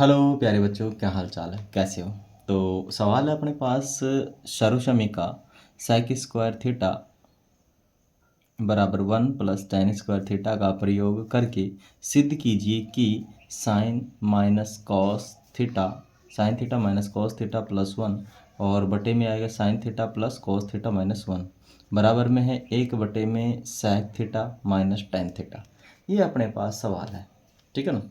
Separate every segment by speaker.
Speaker 1: Hello प्यारे बच्चों, क्या हाल चाल है, कैसे हो। तो सवाल है अपने पास, सर्वसमीका sec स्क्वायर थीटा बराबर 1 + tan² थीटा का प्रयोग करके सिद्ध कीजिए कि साइन माइनस कॉस थीटा +1 और बटे में आएगा sine theta plus cos theta -1 बराबर में है 1 बटे में sec theta minus tan theta. ये अपने पास सवाल है, ठीक है ना।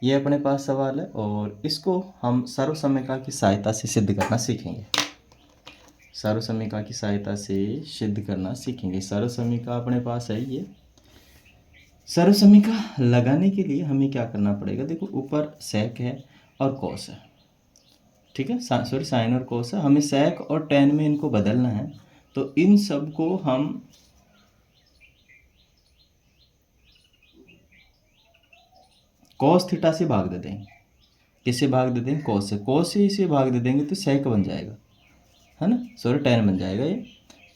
Speaker 1: ये अपने पास सवाल है और इसको हम सर्वसमीका की सहायता से सिद्ध करना सीखेंगे। सर्वसमीका की सहायता से सिद्ध करना सीखेंगे। सर्वसमीका अपने पास है ये। सर्वसमीका लगाने के लिए हमें क्या करना पड़ेगा, देखो ऊपर सेक है और कोस है, ठीक है, सॉरी साइन और कोस है। हमें सेक और टेन में इनको बदलना है, तो इन सब को हम कॉस थीटा से भाग दे देंगे। किससे भाग दे देंगे? कॉस से। कॉस से इसे भाग दे देंगे तो सेक बन जाएगा, है ना, सॉरी टेन बन जाएगा। ये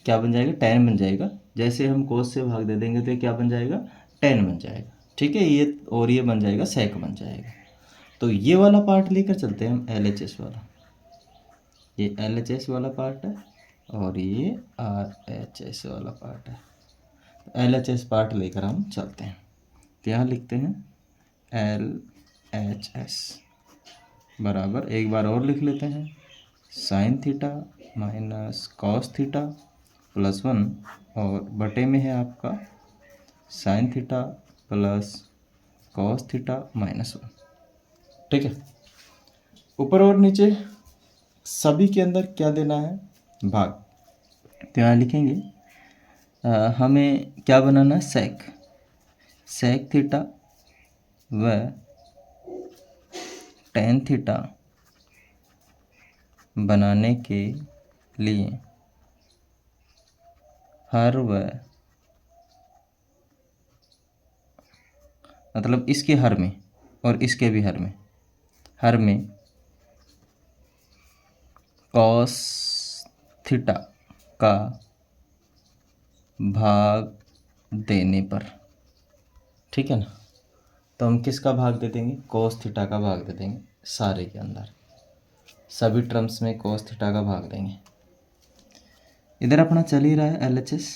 Speaker 1: क्या बन जाएगा? टेन बन जाएगा। जैसे हम कोस से भाग दे देंगे तो ये क्या बन जाएगा? टेन बन जाएगा, ठीक है। ये और ये बन जाएगा सेक बन जाएगा। तो ये वाला पार्ट लेकर चलते हैं हम, LHS वाला। ये LHS वाला पार्ट है और ये RHS वाला पार्ट है। तो LHS पार्ट लेकर हम चलते हैं। तो यहाँ लिखते हैं LHS बराबर, एक बार और लिख लेते हैं, sine theta minus cos theta +1 और बटे में है आपका sine theta plus cos theta -1, ठीक है। ऊपर और नीचे सभी के अंदर क्या देना है? भाग। तो यहाँ लिखेंगे हमें क्या बनाना है? सेक थीटा व टेन थीटा बनाने के लिए हर व मतलब इसके हर में और इसके भी हर में कॉस थीटा का भाग देने पर, ठीक है ना। तो हम किसका भाग दे देंगे? कॉस थीटा का भाग दे देंगे। सारे के अंदर सभी टर्म्स में कॉस थीटा का भाग देंगे। इधर अपना चल ही रहा है LHS,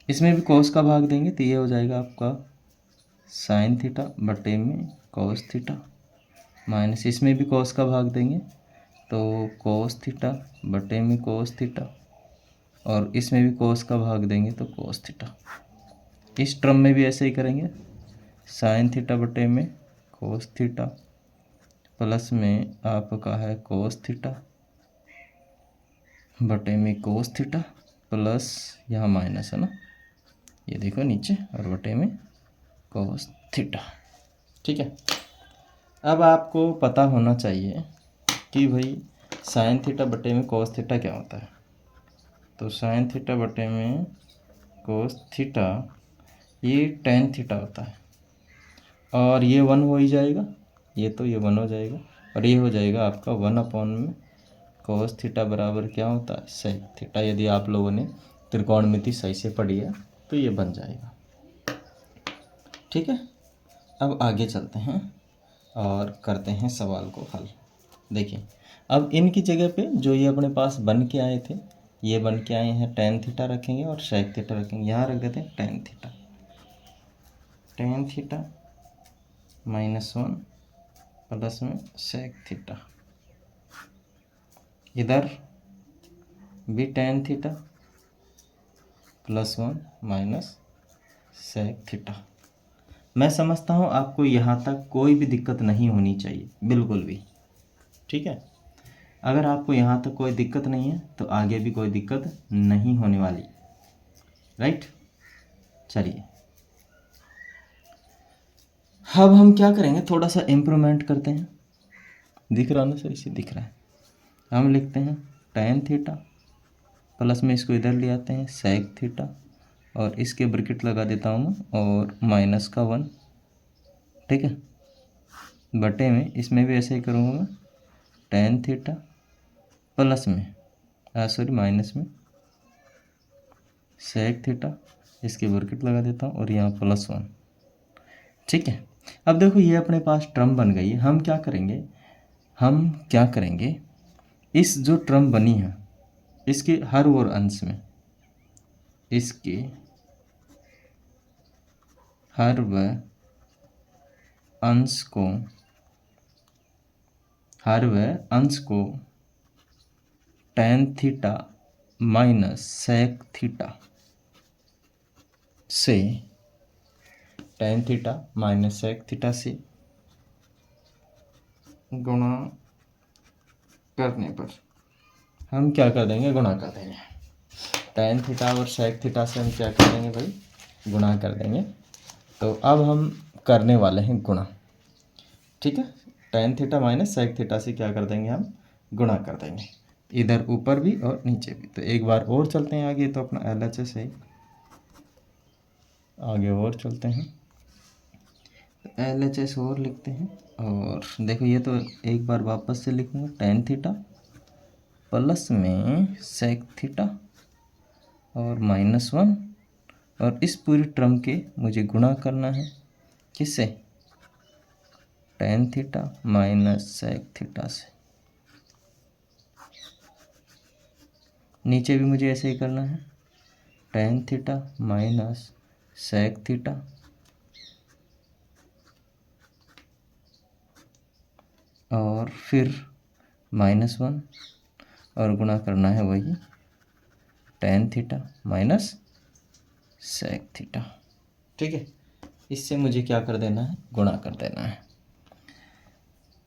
Speaker 1: इसमें भी कॉस का भाग देंगे तो ये हो जाएगा आपका साइन थीटा बटे में कॉस थीटा माइनस, इसमें भी कॉस का भाग देंगे तो कॉस थीटा बटे में कॉस थीटा और इसमें भी कॉस का भाग देंगे तो कॉस थीटा। इस टर्म में भी ऐसे ही करेंगे, साइन थीटा बटे में कॉस थीटा प्लस में आपका है कॉस थीटा बटे में कॉस थीटा प्लस यहाँ माइनस है ना, ये देखो नीचे, और बटे में कॉस थीटा, ठीक है। अब आपको पता होना चाहिए कि भाई साइन थीटा बटे में कॉस थीटा क्या होता है। तो साइन थीटा बटे में कॉस थीटा ये टेन थीटा होता है और ये 1 हो ही जाएगा, ये तो ये 1 हो जाएगा और ये हो जाएगा आपका 1 में कॉस थीटा बराबर क्या होता है? Sec theta. यदि आप लोगों ने त्रिकोणमिति सही से पढ़ी है तो ये बन जाएगा, ठीक है। अब आगे चलते हैं और करते हैं सवाल को हल। देखिए, अब इनकी जगह पे जो ये अपने पास बन के आए थे, ये बन के आए हैं टेन थीटा रखेंगे और सेक थीटा रखेंगे। यहाँ रख देते हैं टेन थीटा -1 प्लस में सेक थीटा, इधर भी tan theta +1 minus sec theta. मैं समझता हूँ आपको यहाँ तक कोई भी दिक्कत नहीं होनी चाहिए, बिल्कुल भी, ठीक है। अगर आपको यहाँ तक कोई दिक्कत नहीं है तो आगे भी कोई दिक्कत नहीं होने वाली, राइट। चलिए, अब हम क्या करेंगे, थोड़ा सा इम्प्रूवमेंट करते हैं। दिख रहा ना सही से? दिख रहा है। हम लिखते हैं टेन थीटा प्लस में इसको इधर ले आते हैं सेक थीटा और इसके ब्रैकेट लगा देता हूँ मैं और -1, ठीक है, बटे में इसमें भी ऐसे ही करूँगा मैं, टेन थीटा प्लस में सॉरी माइनस में सेक थीटा, इसके ब्रैकेट लगा देता हूँ और यहाँ +1, ठीक है। अब देखो ये अपने पास ट्रम बन गई है। हम क्या करेंगे, इस जो ट्रम बनी है इसके हर और अंश में, इसके हर व अंश को tan theta minus sec theta से tan theta minus sec theta से गुणा करने पर हम क्या कर देंगे, गुणा कर देंगे। tan थीटा और sec थीटा से हम क्या कर देंगे भाई, गुणा कर देंगे। तो अब हम करने वाले हैं गुणा, ठीक है। tan theta minus sec theta से क्या कर देंगे, हम गुणा कर देंगे, इधर ऊपर भी और नीचे भी। तो एक बार और चलते हैं आगे, तो अपना LHS है, आगे और चलते हैं, तो LHS और लिखते हैं। और देखो ये तो एक बार वापस से लिखूँगा, tan थीटा प्लस में sec थीटा और -1, और इस पूरी टर्म के मुझे गुणा करना है, किससे, tan theta minus sec theta से। नीचे भी मुझे ऐसे ही करना है, tan theta minus sec theta और फिर -1 और गुणा करना है वही tan theta minus sec theta, ठीक है। इससे मुझे क्या कर देना है, गुणा कर देना है।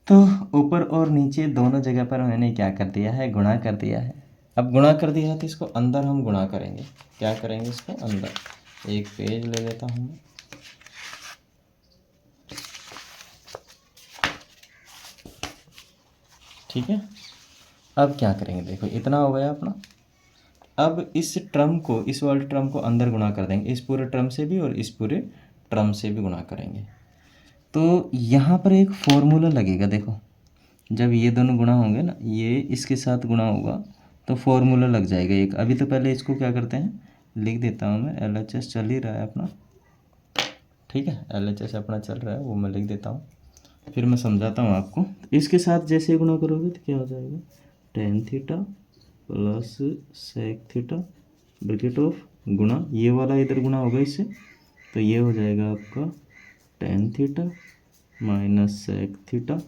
Speaker 1: तो ऊपर और नीचे दोनों जगह पर मैंने क्या कर दिया है, गुणा कर दिया है। अब गुणा कर दिया है तो इसको अंदर हम गुणा करेंगे। क्या करेंगे, इसको अंदर, एक पेज ले लेता हूँ मैं, ठीक है। अब क्या करेंगे, देखो इतना हो गया अपना। अब इस ट्रम को, इस वाले ट्रम को अंदर गुणा कर देंगे, इस पूरे ट्रम से भी और इस पूरे ट्रम से भी गुणा करेंगे। तो यहाँ पर एक फॉर्मूला लगेगा, देखो जब ये दोनों गुणा होंगे ना, ये इसके साथ गुणा होगा तो फॉर्मूला लग जाएगा एक। अभी तो पहले इसको क्या करते हैं, लिख देता हूँ मैं, LHS चल ही रहा है अपना, ठीक है, LHS अपना चल रहा है, वो मैं लिख देता हूँ, फिर मैं समझाता हूँ आपको। तो इसके साथ जैसे गुणा करोगे तो क्या हो जाएगा, tan theta plus sec theta bracket of गुणा, ये वाला इधर गुणा होगा इससे, तो ये हो जाएगा आपका tan theta minus sec theta,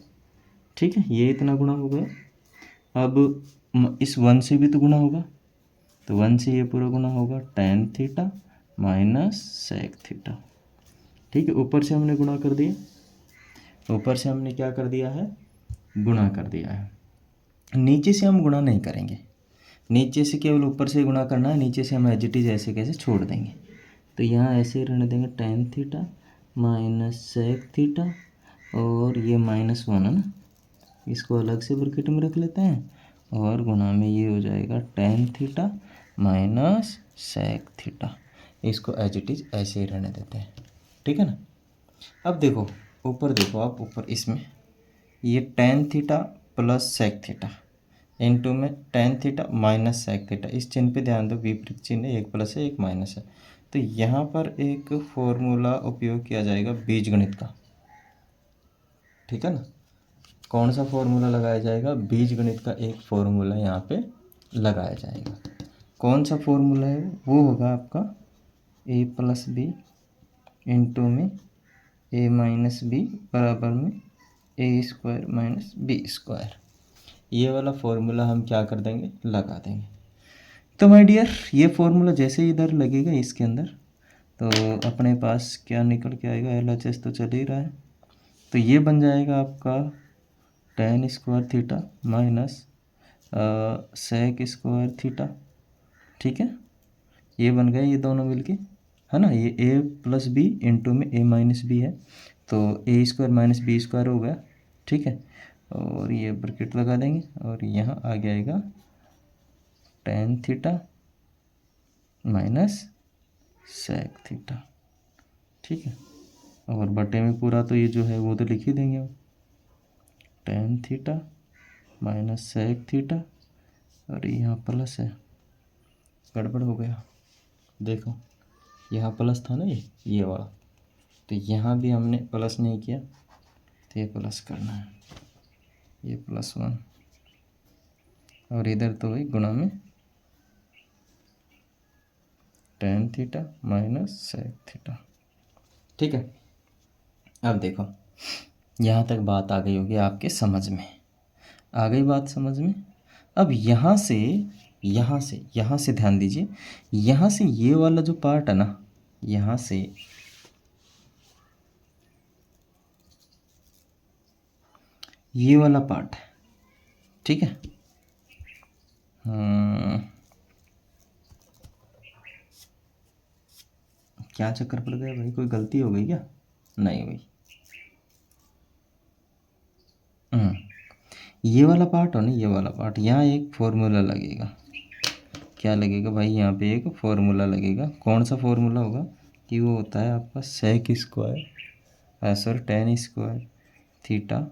Speaker 1: ठीक है। ये इतना गुणा हो गया। अब इस 1 से भी तो गुणा होगा, तो 1 से ये पूरा गुणा होगा tan theta minus sec theta, ठीक है। ऊपर से हमने गुणा कर दिया, ऊपर से हमने क्या कर दिया है, गुणा कर दिया है। नीचे से हम गुणा नहीं करेंगे, नीचे से केवल ऊपर से गुणा करना है, नीचे से हम एज इट इज ऐसे कैसे छोड़ देंगे। तो यहाँ ऐसे ही रहने देंगे, tan theta minus sec theta और ये -1 है ना, इसको अलग से ब्रैकेट में रख लेते हैं और गुणा में ये हो जाएगा tan theta minus sec theta. इसको एज इट इज ऐसे ही रहने देते हैं, ठीक है ना। अब देखो ऊपर, देखो आप ऊपर इसमें ये tan theta plus sec theta into में tan theta minus sec theta, इस चिन्ह पे ध्यान दो, विपरीत चिन्ह है, एक प्लस है एक माइनस है। तो यहाँ पर एक फॉर्मूला उपयोग किया जाएगा बीजगणित का, ठीक है ना। कौन सा फॉर्मूला लगाया जाएगा, बीजगणित का एक फॉर्मूला यहाँ पे लगाया जाएगा। कौन सा फॉर्मूला है वो होगा आपका a प्लस बी इंटू में a माइनस बी बराबर में a square minus B square. ये वाला फॉर्मूला हम क्या कर देंगे, लगा देंगे। तो माय डियर, ये फॉर्मूला जैसे ही इधर लगेगा इसके अंदर, तो अपने पास क्या निकल के आएगा, LHS तो चल ही रहा है, तो ये बन जाएगा आपका tan square theta minus sec square theta, ठीक है। ये बन गए ये दोनों मिलके, है ना, ये a प्लस बी इंटू में a माइनस बी है, तो a square minus B square हो गया, ठीक है। और ये ब्रैकेट लगा देंगे और यहाँ आ जाएगा tan theta minus sec theta, ठीक है। और बटे में पूरा तो ये जो है वो तो लिख ही देंगे हम, tan theta minus sec theta और यहाँ प्लस है, गड़बड़ हो गया, देखो यहाँ प्लस था ना, ये वाला, तो यहाँ भी हमने प्लस नहीं किया तो ये प्लस करना है, ये +1 और इधर तो वही गुणा में tan theta minus sec theta. ठीक है, अब देखो यहाँ तक बात आ गई होगी आपके समझ में, आ गई बात समझ में। अब यहाँ से ध्यान दीजिए, यहाँ से ये वाला जो पार्ट है ना, यहाँ से ये वाला पार्ट है, ठीक है। क्या चक्कर पड़ गया भाई, कोई गलती हो गई क्या? नहीं हुई। ये वाला पार्ट हो ना, ये वाला पार्ट, यहाँ एक फॉर्मूला लगेगा। क्या लगेगा भाई? यहाँ पे एक फॉर्मूला लगेगा। कौन सा फॉर्मूला होगा कि वो होता है आपका sec square sorry tan square theta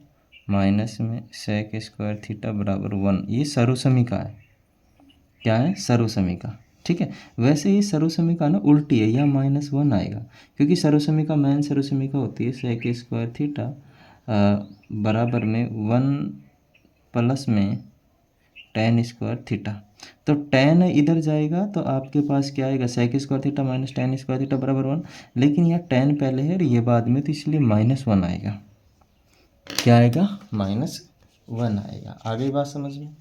Speaker 1: minus में सेक स्क्वायर थीटा बराबर 1। ये सर्वसमीका है। क्या है? सर्वसमीका। ठीक है, वैसे ही सर्वसमीका ना उल्टी है, यहाँ -1 आएगा, क्योंकि सर्वसमीका मेन सर्वसमीका होती है सेक स्क्वायर थीटा बराबर में 1 प्लस में tan स्क्वायर थीटा। तो tan इधर जाएगा तो आपके पास क्या आएगा? Sec square theta minus tan square theta बराबर 1। लेकिन यहाँ tan पहले है और ये बाद में, तो इसलिए -1 आएगा। क्या आएगा? -1 आएगा। आ गई बात समझ में?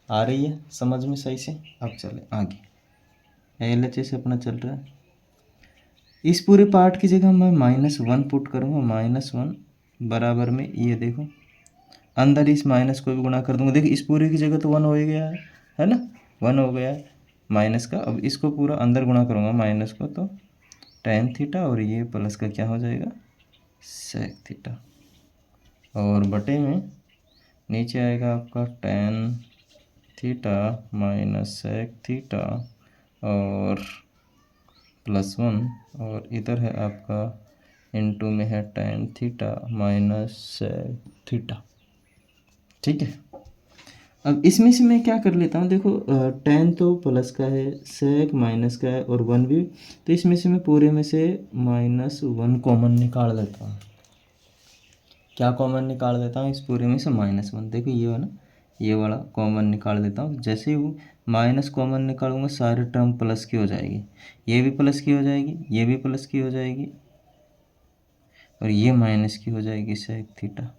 Speaker 1: आ रही है समझ में सही से? अब चले आगे। LHS अपना चल रहा है। इस पूरे पार्ट की जगह मैं -1 पुट करूँगा, -1 बराबर में ये देखो अंदर इस माइनस को भी गुणा कर दूंगा। देखिए इस पूरे की जगह तो 1 हो ही गया है ना, 1 हो गया है माइनस का। अब इसको पूरा अंदर गुणा करूँगा माइनस को, तो tan थीटा और ये प्लस का क्या हो जाएगा? Sec theta. और बटे में नीचे आएगा आपका tan theta minus sec theta और +1, और इधर है आपका इनटू में है tan theta minus sec theta. ठीक है, अब इसमें से मैं क्या कर लेता हूँ, देखो tan तो प्लस का है, सेक माइनस का है और 1 भी, तो इसमें से मैं पूरे में से -1 कॉमन निकाल देता हूँ। क्या कॉमन निकाल देता हूँ? इस पूरे में से -1। देखो ये हो ना, ये वाला कॉमन निकाल देता हूँ। जैसे ही वो माइनस कॉमन निकालूंगा सारे टर्म प्लस की हो जाएगी, ये भी प्लस की हो जाएगी, ये भी प्लस की हो जाएगी और ये माइनस की हो जाएगी सेक थीटा।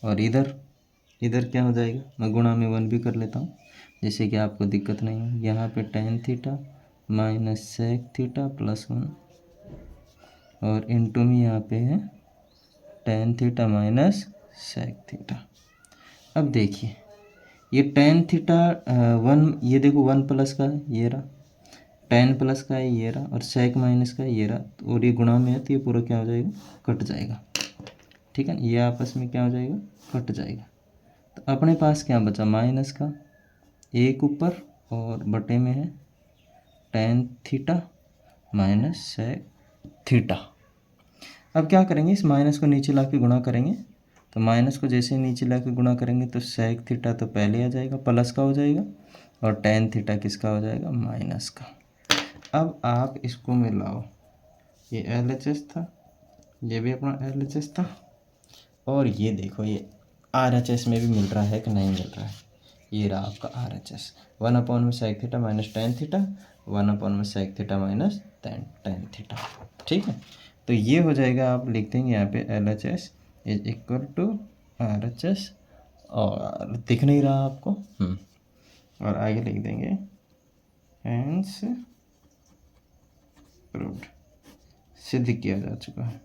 Speaker 1: और इधर क्या हो जाएगा? मैं गुणा में 1 भी कर लेता हूँ, जैसे कि आपको दिक्कत नहीं है। यहाँ पे tan theta minus sec theta +1 और इनटू में यहाँ पे है tan theta minus sec theta. अब देखिए ये tan थीटा 1, ये देखो 1 प्लस का है ये रहा, tan प्लस का है ये रहा, और सेक माइनस का है ये रहा, और ये गुणा में है तो ये पूरा क्या हो जाएगा? कट जाएगा। ठीक है, ये आपस में क्या हो जाएगा? कट जाएगा। तो अपने पास क्या बचा? माइनस का एक ऊपर और बटे में है tan theta minus sec theta. अब क्या करेंगे? इस माइनस को नीचे ला के गुणा करेंगे, तो माइनस को जैसे नीचे ला के गुणा करेंगे तो सेक थीटा तो पहले आ जाएगा, प्लस का हो जाएगा, और tan थीटा किसका हो जाएगा? माइनस का। अब आप इसको मिलाओ, ये LHS था, ये भी अपना LHS था, और ये देखो ये RHS में भी मिल रहा है कि नहीं मिल रहा है? ये रहा आपका RHS। 1 में sec theta minus tan theta, 1 में sec theta minus tan theta. ठीक है, तो ये हो जाएगा, आप लिख देंगे यहाँ पे LHS is equal to RHS, और दिख नहीं रहा आपको? और आगे लिख देंगे हेंस प्रूव्ड, सिद्ध किया जा चुका है।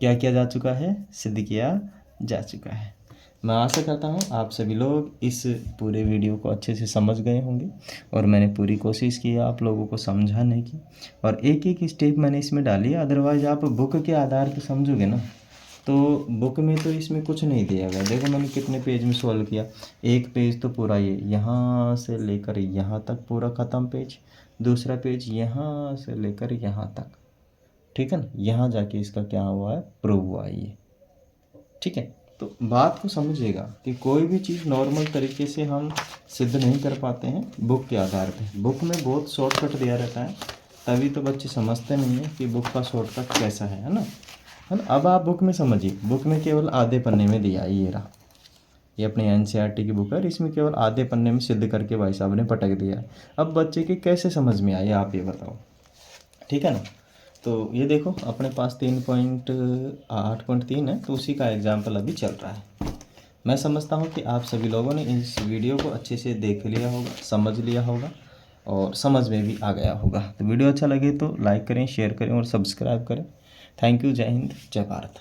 Speaker 1: क्या किया जा चुका है? सिद्ध किया जा चुका है। मैं आशा करता हूँ आप सभी लोग इस पूरे वीडियो को अच्छे से समझ गए होंगे, और मैंने पूरी कोशिश की है आप लोगों को समझाने की, और एक एक स्टेप मैंने इसमें डाली है। अदरवाइज़ आप बुक के आधार पर समझोगे ना, तो बुक में तो इसमें कुछ नहीं दिया गया। देखो मैंने कितने पेज में सॉल्व किया, एक पेज तो पूरा ये यहाँ से लेकर यहाँ तक पूरा ख़त्म पेज, दूसरा पेज यहाँ से लेकर यहाँ तक। ठीक है ना, यहाँ जाके इसका क्या हुआ है? प्रूव हुआ है ये। ठीक है, तो बात को समझिएगा कि कोई भी चीज़ नॉर्मल तरीके से हम सिद्ध नहीं कर पाते हैं बुक के आधार पे। बुक में बहुत शॉर्टकट दिया रहता है, तभी तो बच्चे समझते नहीं है कि बुक का शॉर्टकट कैसा है ना, है ना। अब आप बुक में समझिए, बुक में केवल आधे पन्ने में दिया है, ये रहा, ये अपनी एनसीईआरटी की बुक है और इसमें केवल आधे पन्ने में सिद्ध करके भाई साहब ने पटक दिया है। अब बच्चे के कैसे समझ में आए आप ये बताओ, ठीक है ना। तो ये देखो अपने पास 3.8.3 है, तो उसी का एग्जाम्पल अभी चल रहा है। मैं समझता हूँ कि आप सभी लोगों ने इस वीडियो को अच्छे से देख लिया होगा, समझ लिया होगा और समझ में भी आ गया होगा। तो वीडियो अच्छा लगे तो लाइक करें, शेयर करें और सब्सक्राइब करें। Thank you. जय हिंद, जय भारत।